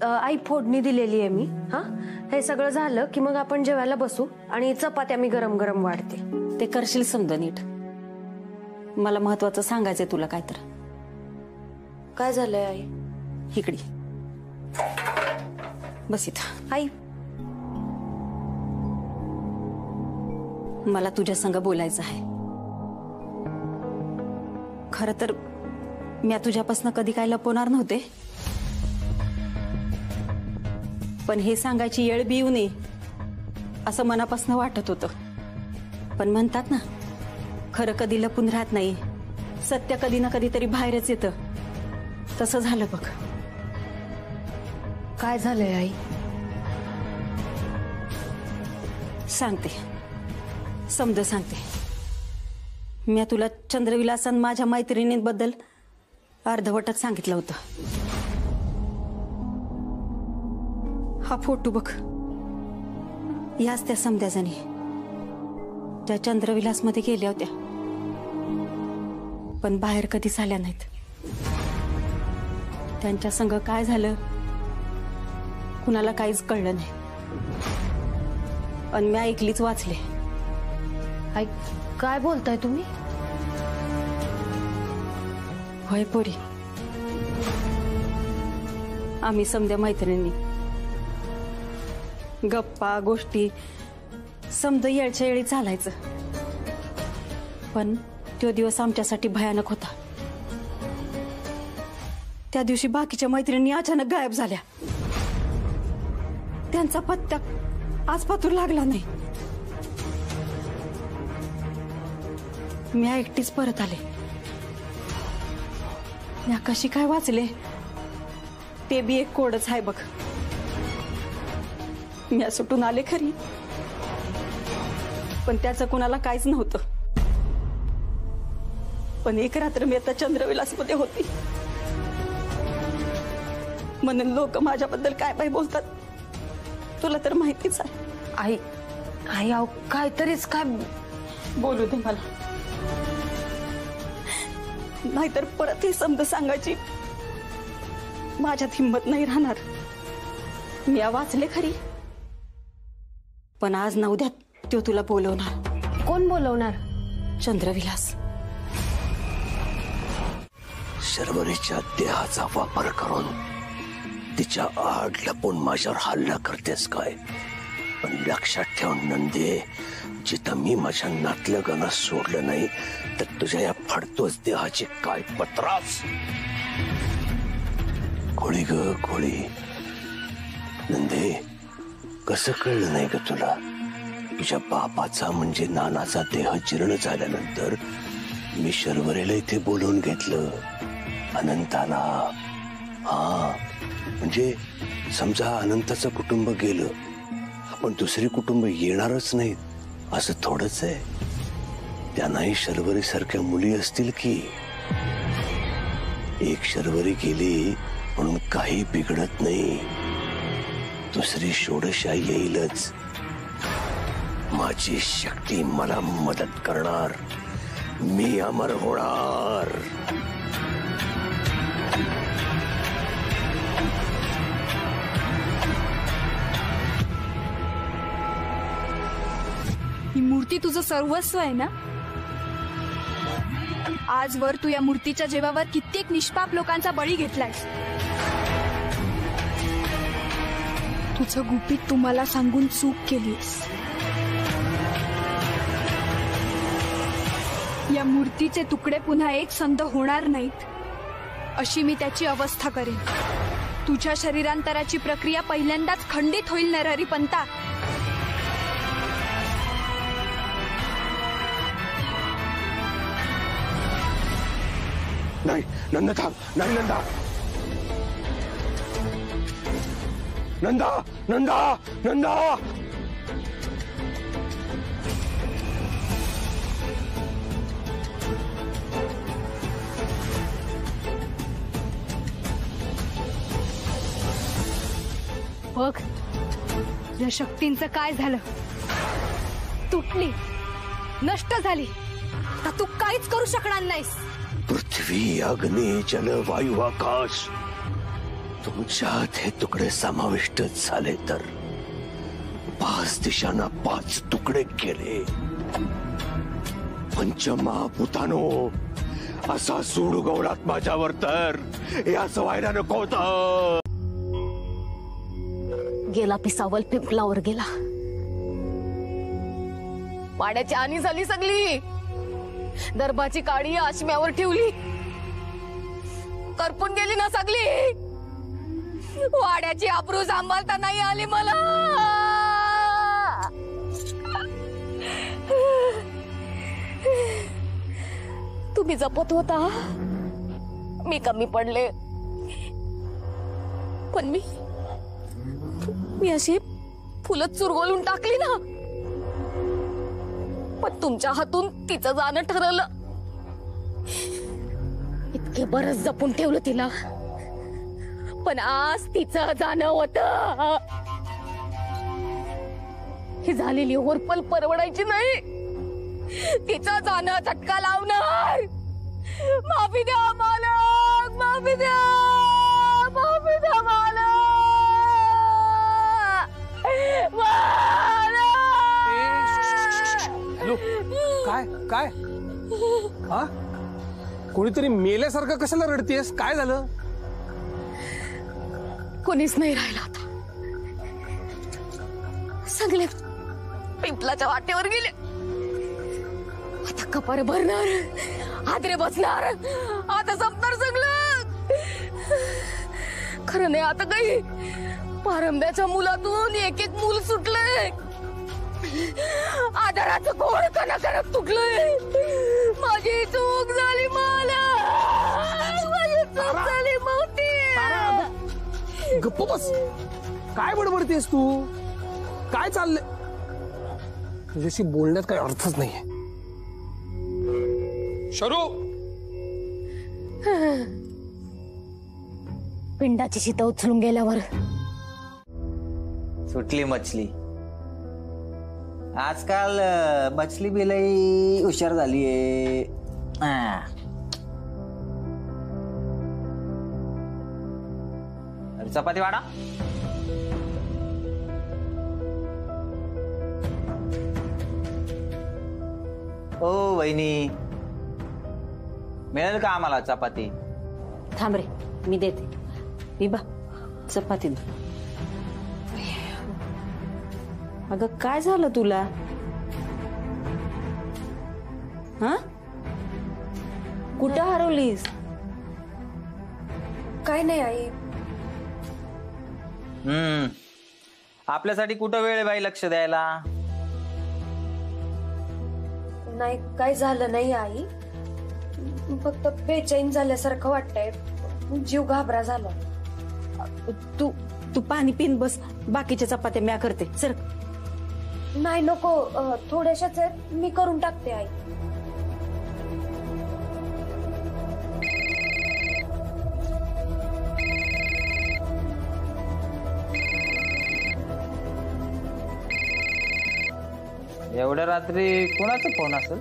आई फोडणी दिलेली आहे मी. हा, हे सगळं झालं की मग आपण जेवायला बसू आणि चपात्या मी गरम गरम वाढते. ते करशील समजा नीट. मला महत्वाचं सांगायचंय तुला. काय तर काय झालंय आई? इकडे बस इथं. आई, मला तुझ्या संग बोलायचं आहे. खरं तर मी तुझ्यापासून कधी काय लपवणार नव्हते, पण हे सांगायची येळ बी येऊ नये असं मनापासून वाटत होतं. पण म्हणतात ना, खरं कधी लपून राहत नाही, सत्य कधी ना कधीतरी बाहेरच येतं. तसं झालं बघ. काय झालंय आई? सांगते, समज सांगते. मी तुला चंद्रविलासन माझ्या मैत्रिणींबद्दल अर्धवटच सांगितलं होतं. हा फोटो बघ. याच त्या समध्याजणी त्या चंद्रविलास मध्ये गेल्या होत्या, पण बाहेर कधी झाल्या नाहीत. त्यांच्या संग काय झालं कुणाला काहीच कळलं नाही. आणि मी ऐकलीच वाचले. आई, काय बोलताय तुम्ही? होय पोरी, आम्ही समध्या मैत्रिणी गप्पा गोष्टी समज येळच्या येळी चालायचं. पण तो दिवस आमच्यासाठी भयानक होता. त्या दिवशी बाकीच्या मैत्रिणी अचानक गायब झाल्या. त्यांचा पत्ता आजपातूर लागला नाही. मी एकटीच परत आले. मी कशी काय वाचले ते बी एक कोडच आहे बघ. मी सुटून आले खरी, पण त्याचं कोणाला काहीच नव्हतं. पण एक रात्र मी आता चंद्रविलास मध्ये होती म्हणून लोक माझ्याबद्दल काय काय बोलतात तुला तर माहितीच आहे. आई, आई अहो, काहीतरीच काय बोलू दे मला, नाहीतर परत हे समज सांगायची माझ्यात हिंमत नाही राहणार. मी वाचले खरी, पण आज ना उद्या तो तुला बोलवणार. कोण बोलवणार? चंद्रविलास. शर्वरीच्या देहाचा वापर करून तिच्या आड लपून माझ्यावर हल्ला करतेस काय? पण लक्षात ठेव नंदे, जिथं मी माझ्या नातलगांना सोडलं नाही तर तुझ्या या फडतोच देहाचे काय पत्रास. खोळी ग खोळी. नंदे, कसं कळलं नाही ग तुला? तुझ्या बापाचा म्हणजे नानाचा देह जीर्ण झाल्यानंतर मी शर्वरीला इथे बोलवून घेतलं. अनंताला. हा, म्हणजे समजा अनंताचं कुटुंब गेलं, आपण दुसरी कुटुंब येणारच नाहीत असं थोडंच आहे. त्यांनाही शर्वरी सारख्या मुली असतील की. एक शर्वरी गेली म्हणून काही बिघडत नाही. दुसरी षोडशा येईलच. माझी शक्ती मला मदत करणार. मी अमर होणार. ही मूर्ती तुझं सर्वस्व आहे ना? आजवर तू या मूर्तीच्या जीवावर कित्येक निष्पाप लोकांचा बळी घेतलायस. तुझं गुपित तुम्हाला सांगून चूक केलीस. या मूर्तीचे तुकडे पुन्हा एक संध होणार नाहीत अशी मी त्याची अवस्था करेन. तुझ्या शरीरांतराची प्रक्रिया पहिल्यांदाच खंडित होईल नरहरी पंता. नाही नंदा, थांब. नाही नंदा, नंदा, नंदा, नंदा. बघ, या शक्तींचं काय झालं? तुटली, नष्ट झाली. आता तू काहीच करू शकणार नाहीस. पृथ्वी, अग्नी, जल, वायू, आकाश तुमच्यात हे तुकडे समाविष्ट झाले तर 5 दिशांना 5 तुकडे केले. पंचमहाभूतानो असा सूड उगवलात माझ्यावर तर हे असं व्हायला नको होतं. गेला पिसावल पिंपलावर गेला. पाण्याची हानी झाली सगळी. दर्भाची काडी आश्म्यावर ठेवली, करपून गेली ना सगळी. वाड्याची आबरू सांभाळता नाही आली मला. तुम्ही जपत होता, मी कमी पडले. पण मी अशी फुलं चुरगोलून टाकली ना. पण तुमच्या हातून तिचं जाणं ठरवलं. इतके बरंच जपून ठेवलं तिला, पण आज तिचं जाणं होतं. ही झालेली होरपल परवडायची नाही. तिचं जाणं झटका लावणार. माफी द्या मालक, माफी द्या, माफी द्या मालक. काय काय हा? कोणीतरी मेल्यासारखं कशाला रडतेस? काय झालं? कोणीच नाही राहिलं आता. सगळे पिंपलाच्या वाटेवर गेले. आता कपार भरणार, हादरे बसणार, आता संपणार सगळं. खरं नाही आता काही. पारंब्याच्या मुलातून एक एक मूल सुटलंय. आधाराचं कोण कणकणक तुटलंय. माझी चूक झाली मला, माझी चूक झाली मोठी. गप्प बस. काय बडबडतेस तू? काय चाललंय? तुझ्याशी बोलण्यात काही अर्थच नाहीये. शरू, पिंडाची शीत उचलून गेल्यावर सुटली मछली. आजकाल मछली बी लई हुशार झालीये. चपाती वाडा. ओ वहिनी, मिळेल का आम्हाला चपाती? थांब रे, मी देते. बिबा, चपाती दे. अगं काय झालं तुला? हा? कुठं हरवलीस? काय नाही आई. आपल्यासाठी कुठं वेळ आहे बाई लक्ष द्यायला? नाही, काय झालं नाही आई. फक्त बेचैन झाल्यासारखं वाटतंय. जीव घाबरा झाला. तू तू पाणी पिन बस. बाकीच्या चपात्या म्या करते. सर. नाही नको, थोड्याशाच आहेत, मी करून टाकते आई. एवढ्या रात्री कोणाचा फोन असेल?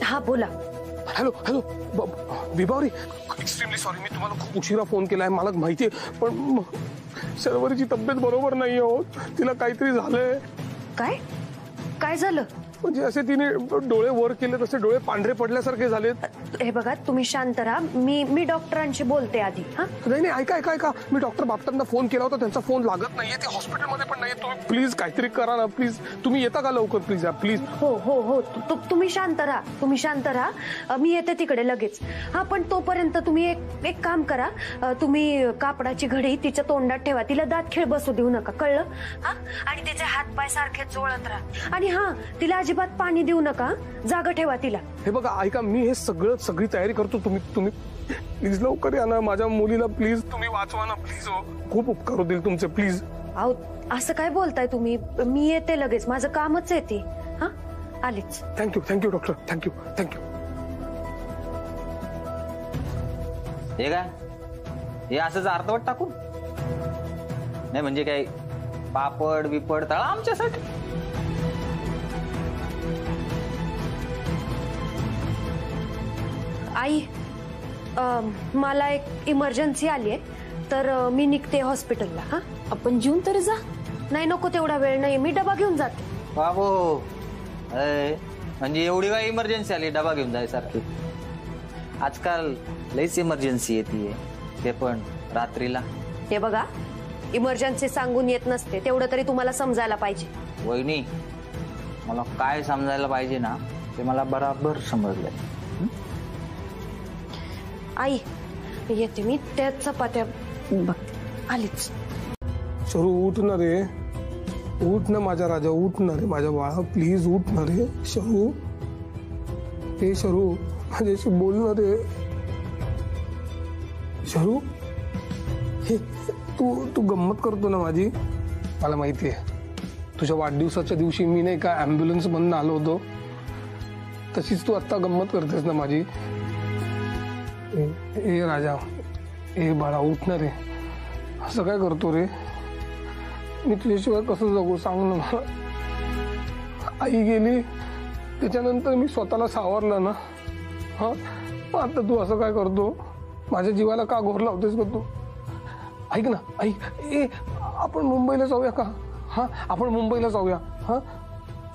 हा बोला. Hello hello. Vibhavari, extremely sorry. मी तुम्हाला खूप उशिरा फोन केलाय, मला माहितीये. पण शर्वरीची तब्येत बरोबर नाही हो. तिला काहीतरी झालंय. काय काय झालं? म्हणजे असे तिने डोळे वर केले, तसे डोळे पांढरे पडल्यासारखे झालेत. हे बघा, तुम्ही शांत राहा. मी डॉक्टरांशी बोलते आधी. हा नाही नाही, ऐका ऐका ऐका. मी डॉक्टर बापटांना फोन केला होता, त्यांचा फोन लागत नाहीये. ते हॉस्पिटलमध्ये पण नाहीये. तुम्ही प्लीज काहीतरी करा ना प्लीज. तुम्ही येता का लवकर प्लीज? या प्लीज. हो हो हो, तुम्ही शांत राहा. तुम्ही शांत राहा. मी येते तिकडे लगेच. हा, पण तोपर्यंत तुम्ही एक काम करा. तुम्ही कापडाची घडी तिच्या तोंडात ठेवा. तिला दात खीळ बसू देऊ नका, कळलं? हा, आणि तिचे हात पाय सारखे चोळत राहा. आणि हा, तिला अजिबात पाणी देऊ नका. जागा ठेवा तिला. हे बघा ऐका, मी हे सगळी तयारी करतो. तुम्ही प्लीज लवकर या ना. माझ्या मुलीला प्लीज तुम्ही वाचवा ना प्लीज. खूप उपकार होतील तुमचे, प्लीज. अहो, असं काय बोलताय तुम्ही? मी येते लगेच. माझं कामच आहे ते. हा, आलीच. Thank you doctor. थँक्यू. हे काय, हे असंच अर्धवट टाकून नाही म्हणजे काय पापड बिपड तळा आमच्यासाठी? आई, मला एक इमर्जन्सी आली आहे तर मी निघते हॉस्पिटलला. हा आपण जेवून तरी जा. नाही नको तेवढा वेळ नाही, मी डबा घेऊन जाते. बाबू म्हणजे एवढी काय इमर्जन्सी आली डबा घेऊन जायसारखी? आजकाल लईच इमर्जन्सी येते, ते पण रात्रीला. हे बघा, इमर्जन्सी सांगून येत नसते, तेवढं तरी तुम्हाला समजायला पाहिजे. वहिनी, मला काय समजायला पाहिजे ना ते मला बराबर समजलंय. आई येते मी, त्या चपात्या बघते, आलीच. शरू उठ ना रे, उठ ना माझा राजा, उठ ना रे माझ्या बाळा, प्लीज उठ ना रे शरू. हे शरू माझ्याशी बोल ना रे शरू. हे तू गंमत करतो ना माझी, मला माहिती आहे. तुझ्या वाढदिवसाच्या दिवशी मी नाही का ॲम्ब्युलन्स मधून आलो होतो, तशीच तू आत्ता गंमत करतेस ना माझी. ए राजा, ए बाळा उठ ना रे, असं काय करतो रे? मी तुझ्याशिवाय कसं जगू सांग ना मला. आई गेली त्याच्यानंतर मी स्वतःला सावरलं ना. हा, आता तू असं काय करतो? माझ्या जीवाला का घोर लावतेस का तू? ऐक ना, ऐक, ए आपण मुंबईला जाऊया का? हा, आपण मुंबईला जाऊया. हा,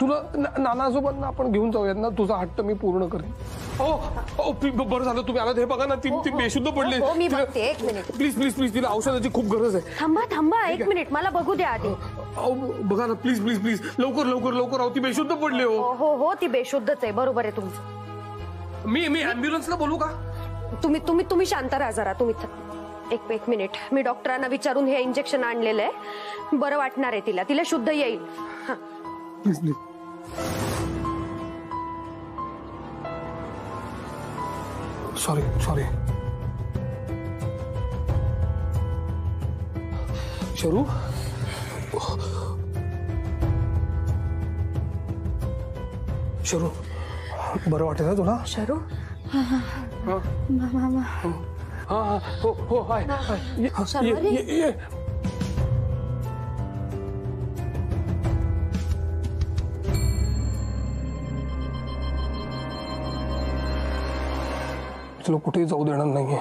तुला नानासोबत ना आपण घेऊन जाऊयात ना, तुझा हट्ट मी पूर्ण करेन. ओ बरं झालं तुम्ही आलात. हे बघा ना, ती बेशुद्ध पडली. मी बघते, एक मिनिट. प्लीज प्लीज प्लीज, तिला औषधाची खूप गरज आहे. थांबा एक मिनिट, मला बघू द्या आधी. बघा ना प्लीज प्लीज प्लीज, लवकर लवकर लवकर. ती बेशुद्ध पडली. हो ती बेशुद्धच आहे, बरोबर आहे तुमचं. मी ॲम्ब्युलन्सला बोलू का? तुम्ही शांत राहा जरा. तुम्ही एक मिनिट, मी डॉक्टरांना विचारून हे इंजेक्शन आणलेलं आहे, बरं वाटणार आहे तिला शुद्ध येईल. Please please. सॉरी शरू. शरू बरं वाटेल ना तुला? शरू हा हो हाय. ये. तुला कुठेही जाऊ देणार नाहीये.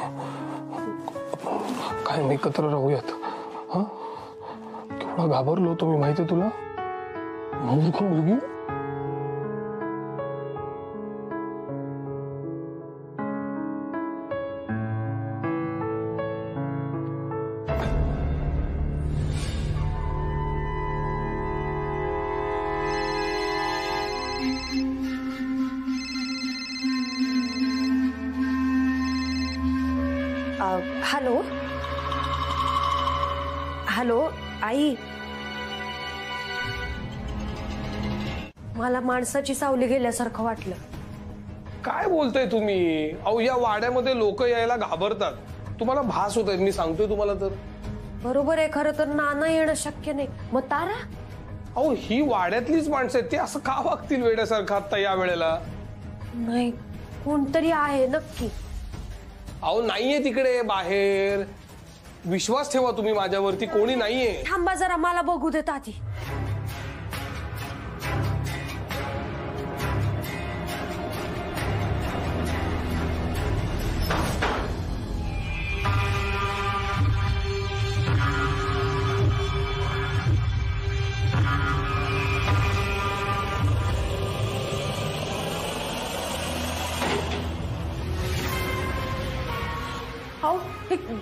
काय एकत्र राहूयात. हा, केवढा घाबरलो होतो मी माहितीये तुला, मूर्ख मुलगी. हॅलो आई, मला माणसाची सावली गेल्यासारखं वाटलं. काय बोलताय तुम्ही? अहो, या वाड्यामध्ये लोक यायला घाबरतात. तुम्हाला भास होत आहे, मी सांगतोय तुम्हाला. तर बरोबर आहे, खरं तर नाना येणं शक्य नाही. मग तारा? अहो, ही वाड्यातलीच माणसं आहेत, ते असं का वागतील वेड्यासारखं आता या वेळेला? नाही, कोणतरी आहे नक्की. अहो नाहीये तिकडे बाहेर, विश्वास ठेवा तुम्ही माझ्यावरती, कोणी नाहीये. थांबा जरा, मला बघू देत आधी.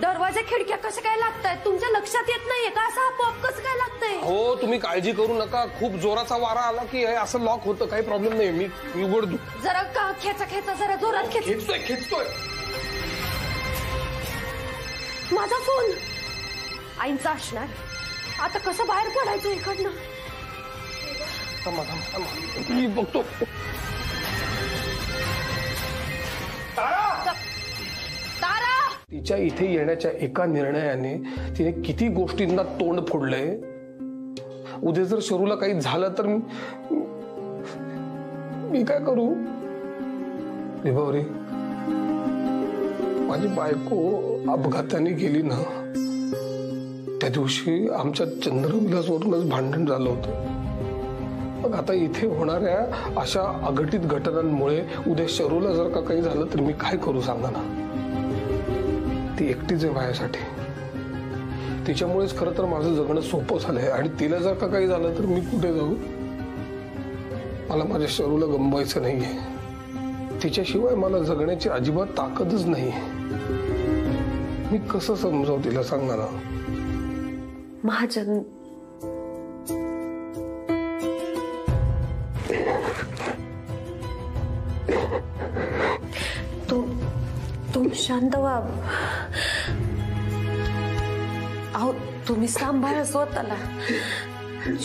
दरवाजा खिडक्या कसं काय लागतायत? तुमच्या लक्षात येत नाहीये का असं आपोआप कसं काय लागतंय? हो, तुम्ही काळजी करू नका. खूप जोराचा वारा आला की असं लॉक होतं, काही प्रॉब्लेम नाही. मी उघडतो. जरा खेचा जरा जोरात खेचतोय. माझा फोन आईंचा असणार. आता कसं बाहेर पडायचं इकडनं? मी बघतो. तिच्या इथे येण्याच्या एका निर्णयाने तिने किती गोष्टींना तोंड फोडलंय. उद्या जर शरूला काही झालं तर मी काय करू? विभावरी, माझी बायको अपघाताने गेली ना, त्या दिवशी आमच्या चंद्रविलासवरूनच भांडण झालं होतं. मग आता इथे होणाऱ्या अशा अघटित घटनांमुळे उद्या शरूला जर का काही झालं तर मी काय करू सांगा ना. ती एकटीच आहे माझ्यासाठी. तिच्यामुळेच खरं तर माझं जगणं सोपं झालंय. आणि तिला जर का काही झालं तर मी कुठे जाऊ? मला माझ्या शरूला गमवायचं नाहीये. तिच्याशिवाय मला जगण्याची अजिबात ताकदच नाही. मी कसं समजावू तिला, सांग ना. महाजन, तुम्ही शांत व्हा. अहो तुम्ही सांभाळा स्वतःला.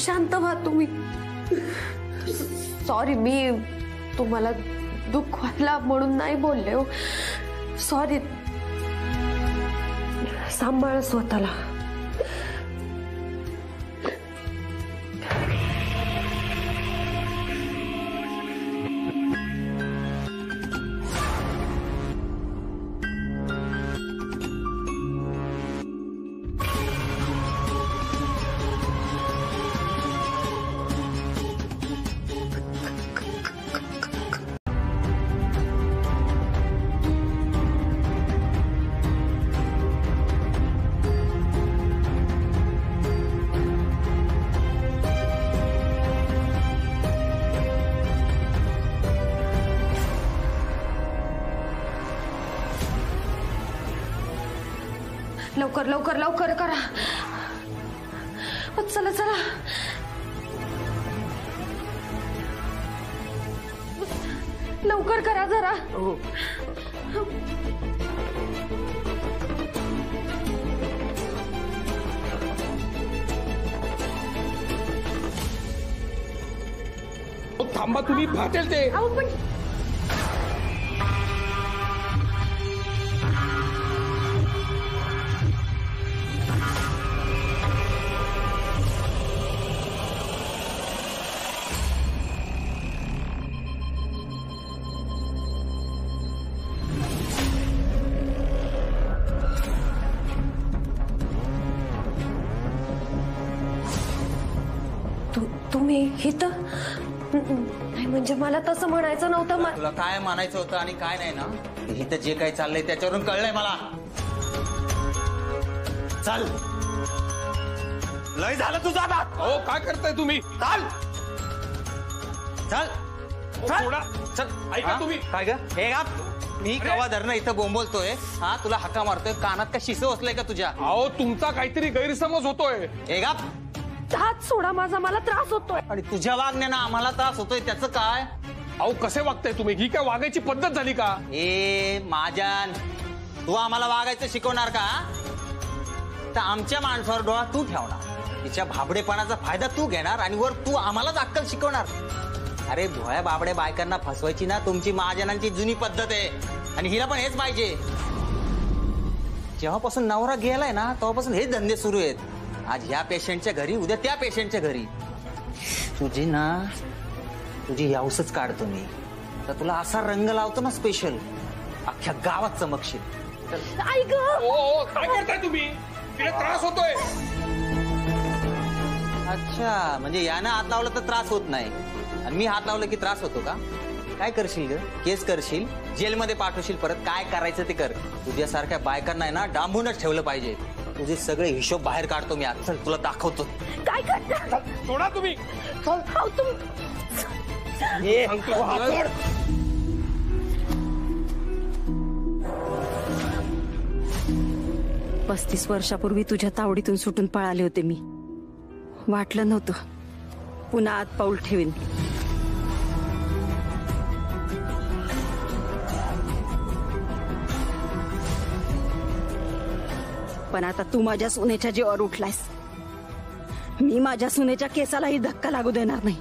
शांत व्हा तुम्ही. सॉरी, मी तुम्हाला दुखवायला म्हणून नाही बोलले हो. सॉरी. सांभाळा स्वतःला. लवकर लवकर लवकर करा. चला चला. लवकर करा जरा. थांबा तुम्ही, फाटेल ते. तुम्ही इथं नाही, म्हणजे मला तसं म्हणायचं नव्हतं. तुला काय म्हणायचं होतं आणि काय नाही ना, इथं जे काही चाललंय त्याच्यावरून कळलंय मला. चल, लय झालं तुझं आता. हो, काय करताय तुम्ही? चल चल थोडा चल. ऐका तुम्ही. काय ग हे गा, मी कवा धरणं इथं बोंबलतोय. हा, तुला हक्का मारतोय. कानात का शिसं बसलंय का तुझ्या? अहो, तुमचा काहीतरी गैरसमज होतोय. हे गा, हात सोडा माझा, मला त्रास होतोय. आणि तुझ्या वागण्यानं आम्हाला त्रास होतोय त्याचं काय? अहो, कसे वागताय तुम्ही? ही काय वागायची पद्धत झाली का? ए महाजन, तू आम्हाला वागायचं शिकवणार का? तर आमच्या माणसावर डोळा तू ठेवणार, तिच्या भाबडेपणाचा फायदा तू घेणार आणि वर तू आम्हालाच अक्कल शिकवणार. अरे भोळ्या बाबड्या बायकांना फसवायची ना तुमची महाजनांची जुनी पद्धत आहे. आणि हिला पण हेच पाहिजे. जेव्हापासून नवरा गेलाय ना तेव्हापासून हेच धंदे सुरू आहेत. आज ह्या पेशंटच्या घरी, उद्या त्या पेशंटच्या घरी. तुझी यावसच काढतो मी. तर तुला असा रंग लावतो ना स्पेशल, अख्ख्या गावात चमकशील. ऐक, ओ, काय करताय तुम्ही? तिला त्रास होतोय. अच्छा, म्हणजे यानं हात लावलं तर त्रास होत नाही आणि मी हात लावलं की त्रास होतो का? काय करशील ग? केस करशील, जेलमध्ये पाठवशील परत. काय करायचं ते कर. तुझ्यासारख्या बायकांना आहे ना डांबूनच ठेवलं पाहिजे. तुझे सगळे हिशोब बाहेर काढतो मी आज. चल, तुला दाखवतो. काय करता? सोडा तुम्ही. हे 35 वर्षापूर्वी तुझ्या तावडीतून सुटून पळाले होते मी. वाटलं नव्हतं पुन्हा आत पाऊल ठेवीन. पण आता तू माझ्या सुनेच्या जीवावर उठलायस. मी माझ्या सुनेच्या केसालाही धक्का लागू देणार नाही.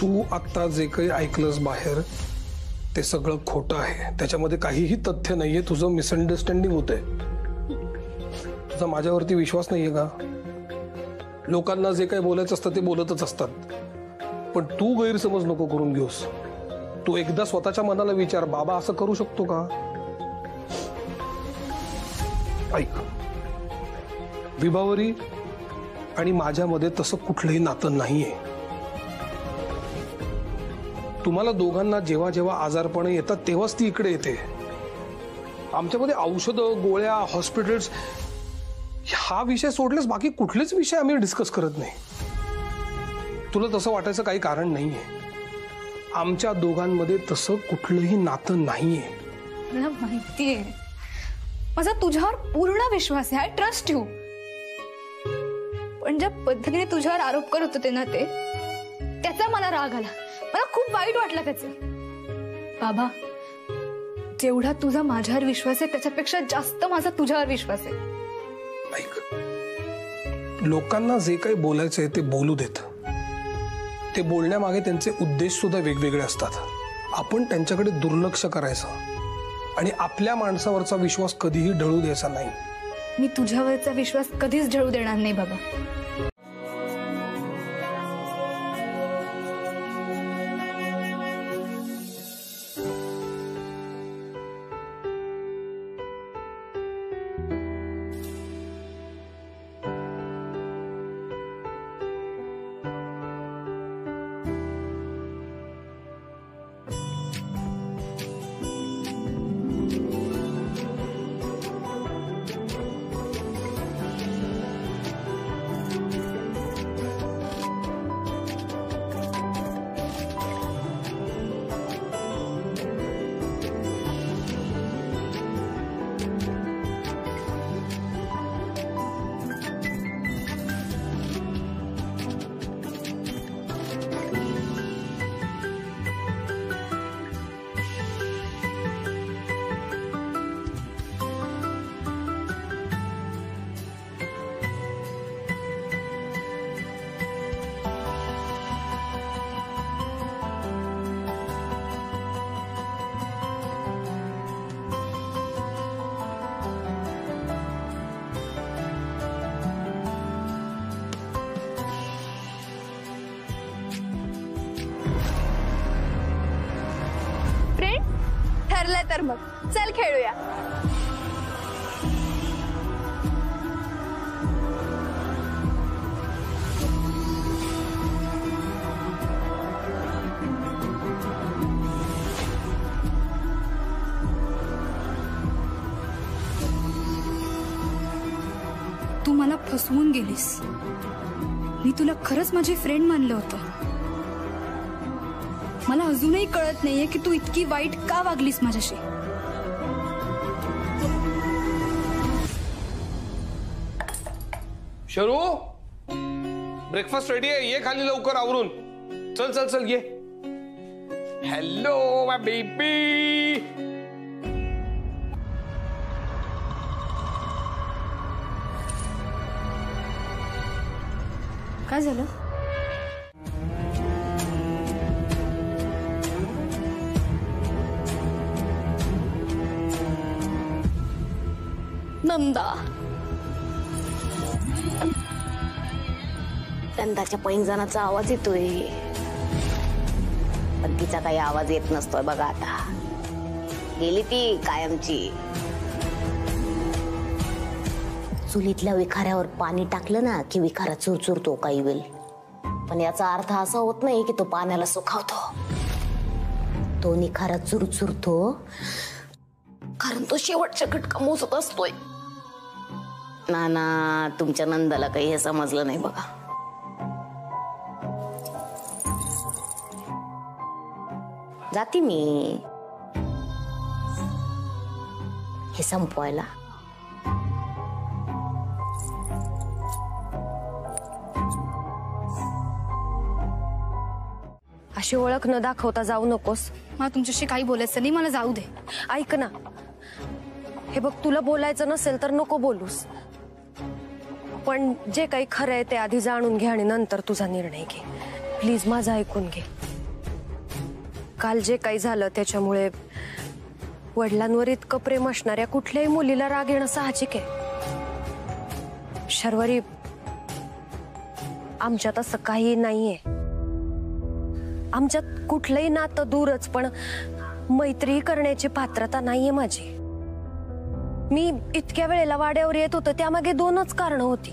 तू आता जे काही ऐकलंस बाहेर ते सगळं खोटं आहे. त्याच्यामध्ये काहीही तथ्य नाहीये. तुझं मिसअंडरस्टँडिंग होतंय. तुझा माझ्यावरती विश्वास नाहीये का? लोकांना जे काही बोलायचं असतं ते बोलतच असतात, पण तू गैरसमज नको करून घेऊस. तू एकदा स्वतःच्या मनाला विचार, बाबा असं करू शकतो का? ऐक, विभावरी आणि माझ्यामध्ये तसं कुठलंही नातं नाहीये. तुम्हाला दोघांना जेव्हा जेव्हा आजारपण येतात तेव्हाच ती इकडे येते. आमच्यामध्ये औषधं, गोळ्या, हॉस्पिटल्स हा विषय सोडल्यास बाकी कुठलेच विषय आम्ही डिस्कस करत नाही. तुला तसं वाटायचं काही कारण नाहीये. आमच्या दोघांमध्ये तसं कुठलंही नातं नाहीये. मला माहितीये, माझा तुझ्यावर पूर्ण विश्वास आहे. I trust you. पण ज्या पद्धतीने तुझ्यावर आरोप करत होते ना ते, त्याचा मला राग आला. मला खूप वाईट वाटलं त्याचं. बाबा, जेवढा तुझा माझ्यावर विश्वास आहे त्याच्यापेक्षा जास्त माझा तुझ्यावर विश्वास आहे. ऐक, लोकांना जे काही बोलायचंय ते बोलू देत. ते बोलण्यामागे त्यांचे उद्देश सुद्धा वेगवेगळे असतात. आपण त्यांच्याकडे दुर्लक्ष करायचं आणि आपल्या माणसावरचा विश्वास कधीही ढळू द्यायचा नाही. मी तुझ्यावरचा विश्वास कधीच ढळू देणार नाही बाबा. ठरलंय तर मग चल खेळूया. तू मला फसवून गेलीस. मी तुला खरंच माझी फ्रेंड मानलं होतं. मला अजूनही कळत नाहीये की तू इतकी वाईट का वागलीस माझ्याशी. शरू, ब्रेकफास्ट रेडी आहे. ये खाली लवकर आवरून. चल चल चल ये. हॅलो माय बेबी. काय झालं? नंदाच्या पैंजणाचा आवाज येतोय, पण तिचा काही आवाज येत नसतोय बघा. आता गेली ती कायमची. चुलीतल्या विखाऱ्यावर पाणी टाकलं ना की विखारा चुरचुरतो काही वेळ. पण याचा अर्थ असा होत नाही की तो पाण्याला सुखावतो. तो निखारा चुरचुरतो कारण तो शेवटचा घटका मोजत असतोय. ना तुमच्या नंदाला काही हे समजलं नाही बघा. जाती मी हे संपवायला. अशी ओळख न दाखवता जाऊ नकोस. मला तुमच्याशी काही बोलायचं नाही. मला जाऊ दे. ऐक ना, हे बघ, तुला बोलायचं नसेल तर नको बोलूस, पण जे काही खरं आहे ते आधी जाणून घे आणि नंतर तुझा निर्णय घे. प्लीज माझं ऐकून घे. काल जे काही झालं त्याच्यामुळे वडिलांवर इतकं प्रेम असणाऱ्या कुठल्याही मुलीला राग येणं साहजिक आहे. शर्वरी, आमच्यात असं काही नाहीये. आमच्यात कुठलंही नातं दूरच, पण मैत्री करण्याची पात्रता नाहीये माझी. मी इतक्या वेळेला वाड्यावर येत होतं त्यामागे 2च कारण होती.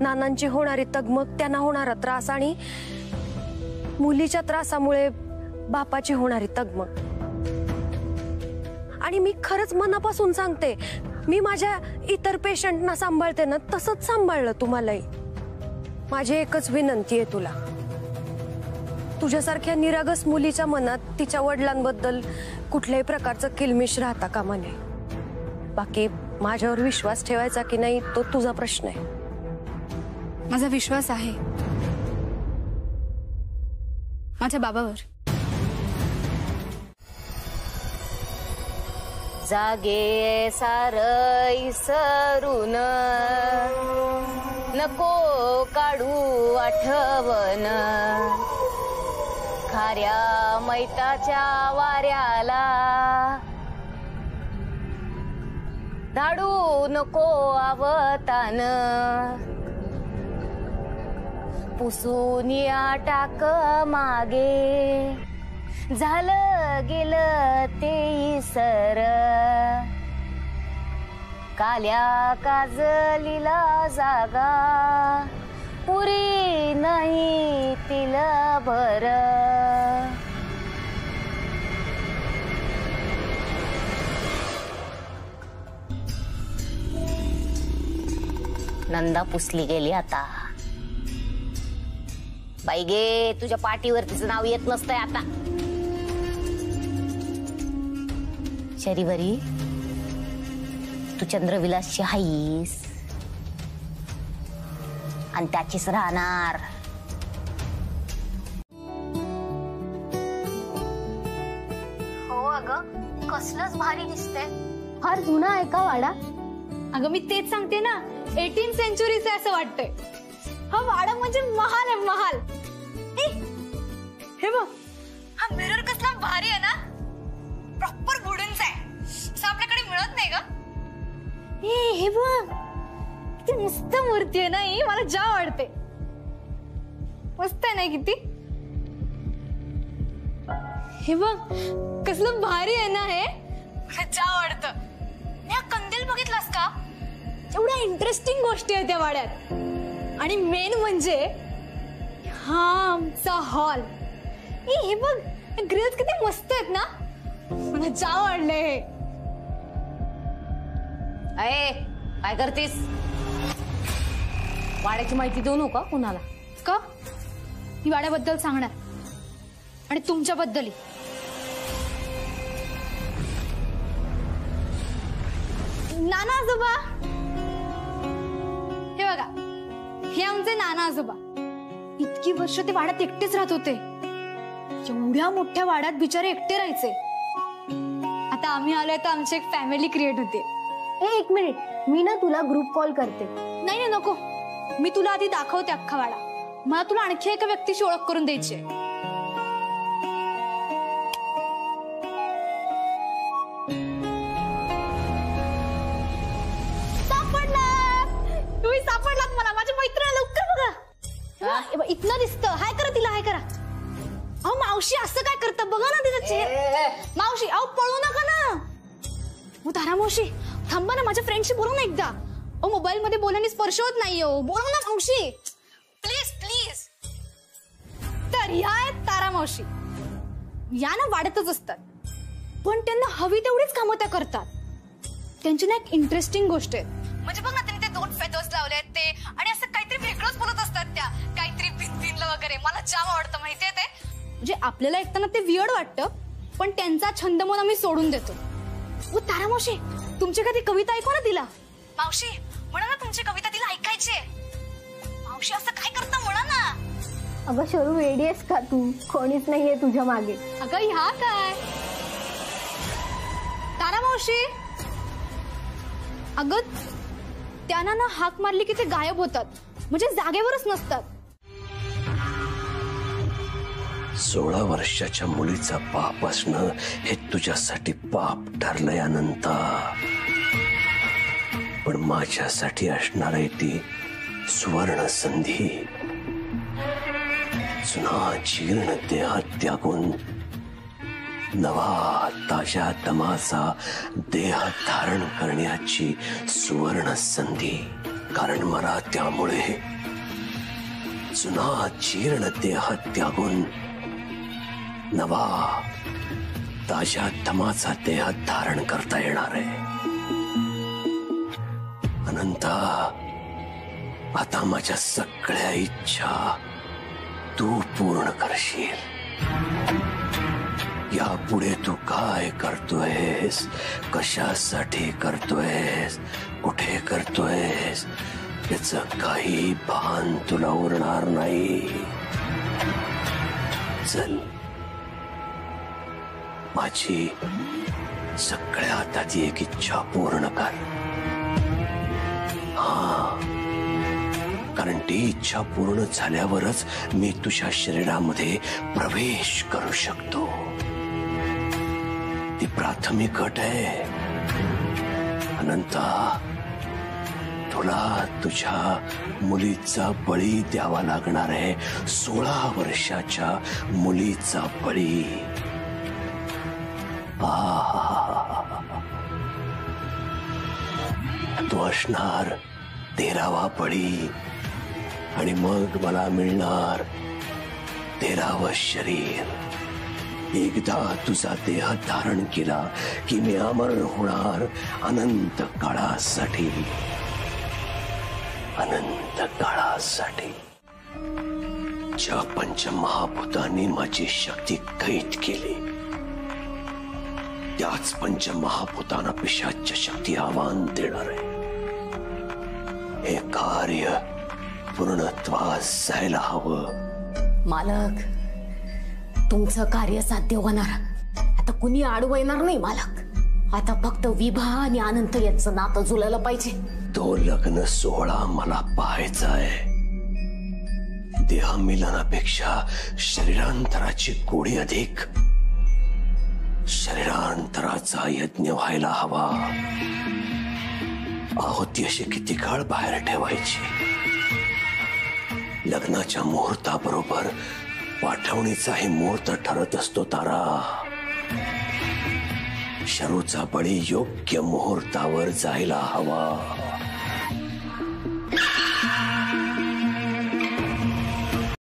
नानांची होणारी तगमग, त्यांना होणारा त्रास आणि मुलीच्या त्रासामुळे बापाची होणारी तगमग. आणि मी खरंच मनापासून सांगते, मी माझ्या इतर पेशंटना सांभाळते ना तसंच सांभाळलं तुम्हालाही. माझी एकच विनंती आहे तुला, तुझ्यासारख्या निरागस मुलीच्या मनात तिच्या वडिलांबद्दल कुठल्याही प्रकारचं किलमिश राहता कामा नये. बाकी माझ्यावर विश्वास ठेवायचा की नाही तो तुझा प्रश्न आहे. माझा विश्वास आहे माझ्या बाबावर. जागे सारई सरून नको काढू आठवण, खाऱ्या मैताच्या वाऱ्याला धाडू नको आवतान, पुसून या टाक मागे, झालं गेलं ते सर, काल्या काजलीला जागा पुरी नाही तिला भर. नंदा पुसली गेली आता. बाई गे, तुझ्या पाठीवर तिचं नाव येत नसतंय आता. शरीवरी, तू चंद्रविलासची हाईस आणि त्याचीच राहणार. हो अगं, कसलंच भारी दिसतंय. फार जुना आहे का वाडा? अगं मी तेच सांगते ना, 18th सेंचुरीचं आहे असं वाटतंय. हा वाडा म्हणजे महाल आहे, महाल. हे बघ, हा मिरर कसला भारी आहे ना, प्रॉपर वुडनचा आहे, असं आपल्याकडे मिळत नाही का? हे बघ, किती मस्त मूर्ती आहे ना ही, मला जा आवडते. मस्त आहे ना किती. हे बघ कसलं भारी आहे ना हे, मला जा आवडतं. हा कंदील बघितलास का? एवढ्या इंटरेस्टिंग गोष्टी आहेत त्या वाड्यात. आणि मेन म्हणजे हा आमचा हॉल. हे बघ, ग्रिल्स किती मस्त आहेत ना, मला जा आवडले. अये, काय करतेस? वाड्याची माहिती देऊ नका कुणाला. का? मी वाड्याबद्दल सांगणार आणि तुमच्याबद्दलही. नाना आजोबा, हे बघा, हे आमचे नाना आजोबा. इतकी वर्ष ते वाड्यात एकटेच राहत होते. एवढ्या मोठ्या वाड्यात बिचारे एकटे राहायचे. आता आम्ही आलोय तर आमची एक फॅमिली क्रिएट होते. एक मिनिट, मी ना तुला ग्रुप कॉल करते. नाही नाही नको, मी तुला आधी दाखवते अख्खा वाडा. मला तुला आणखी एका व्यक्तीची ओळख करून द्यायची. तुम्ही सापडलात मला, माझ्या मैत्रिणीला. लवकर बघा, इथनं दिसतं. हाय करा तिला, हाय करा. अहो मावशी, असं काय करतं बघा ना तिचा चेहरा. मावशी, अहो पळू नका ना. तारा मावशी, थांबा ना, माझ्या फ्रेंडशी बोलू ना एकदा. अहो मोबाईल मध्ये बोलण्याने स्पर्श होत नाही. हो बोला ना मावशी, प्लीज प्लीज. तर या आहेत तारा मावशी. या ना वाढतच असतात, पण त्यांना हवी तेवढीच कामं त्या करतात. त्यांची ना एक इंटरेस्टिंग गोष्ट आहे. म्हणजे बघ ना, त्यांनी ते 2 फेदर्स लावले आहेत ते, आणि असं काहीतरी वेगळंच बोलत असतात त्या, काहीतरी भिंतींला वगैरे. मला जाम आवडतं माहितीये ते. म्हणजे आपल्याला ऐकताना ते वियर्ड वाटतं, पण त्यांचा छंद म्हणून आम्ही सोडून देतो. ओ तारा मावशी, तुमची कधी कविता ऐकू ना तिला. मावशी म्हणा ना, तुमची कविता तिला ऐकायची. मावशी असं काय करता म्हणा ना. अगं शरू, वेडी आहेस का तू? कोणीच नाहीये तुझ्या मागे. अगं ह्या काय तारा मावशी. अगं त्यांना ना हाक मारली की ते गायब होतात, म्हणजे जागेवरच नसतात. 16 वर्षाच्या मुलीचा बाप असणं हे तुझ्यासाठी पाप ठरलंय अनंता, पण माझ्यासाठी असणार आहे ती सुवर्ण संधी. जुना जीर्ण देह त्यागून नवा ताज्या दमाचा देह धारण करण्याची सुवर्ण संधी. कारण मला त्यामुळे जुना जीर्ण देह त्यागून नवा ताज्या दमाचा देह धारण करता येणार आहे. अनंता, आता माझ्या सगळ्या इच्छा तू पूर्ण करशील. यापुढे तू काय करतोयस, कशासाठी करतोयस, कुठे करतोयस याचं काही भान तुला उरणार नाही. चल, माझी सगळ्यात आधी एक इच्छा पूर्ण कर. कारण ती इच्छा पूर्ण झाल्यावरच मी तुझ्या शरीरामध्ये प्रवेश करू शकतो. ती प्राथमिक अट आहे. अनंता, तुला तुझ्या मुलीचा बळी द्यावा लागणार आहे. 16 वर्षाच्या मुलीचा बळी. तो असणार 13वा बळी आणि मग मला मिळणार 13वं शरीर. एकदा तुझा देह धारण केला की मी अमर होणार अनंत काळासाठी. अनंत काळासाठी. ज्या पंचमहाभूतांनी माझी शक्ती कैद केली त्याच पंचमहाभूतांना पिशाच्य शक्ती आव्हान देणार आहे. हे कार्य पूर्णत्वास जायला हवं. मालक, तुमचं कार्य साध्य होणार. आता कुणी आडवं येणार नाही मालक. आता फक्त विभा आणि अनंत यांचं नातं जुळलं पाहिजे. तो लग्न सोहळा मला पाहायचा आहे. देहमिलनापेक्षा शरीरांतराची गोडी अधिक. शरीरांतराचा यज्ञ व्हायला हवा. आहुती अशी किती काळ बाहेर ठेवायची. लग्नाच्या मुहूर्ताबरोबर पाठवणीचाही मुहूर्त ठरत असतो तारा. शरूचा बळी योग्य मुहूर्तावर जायला हवा.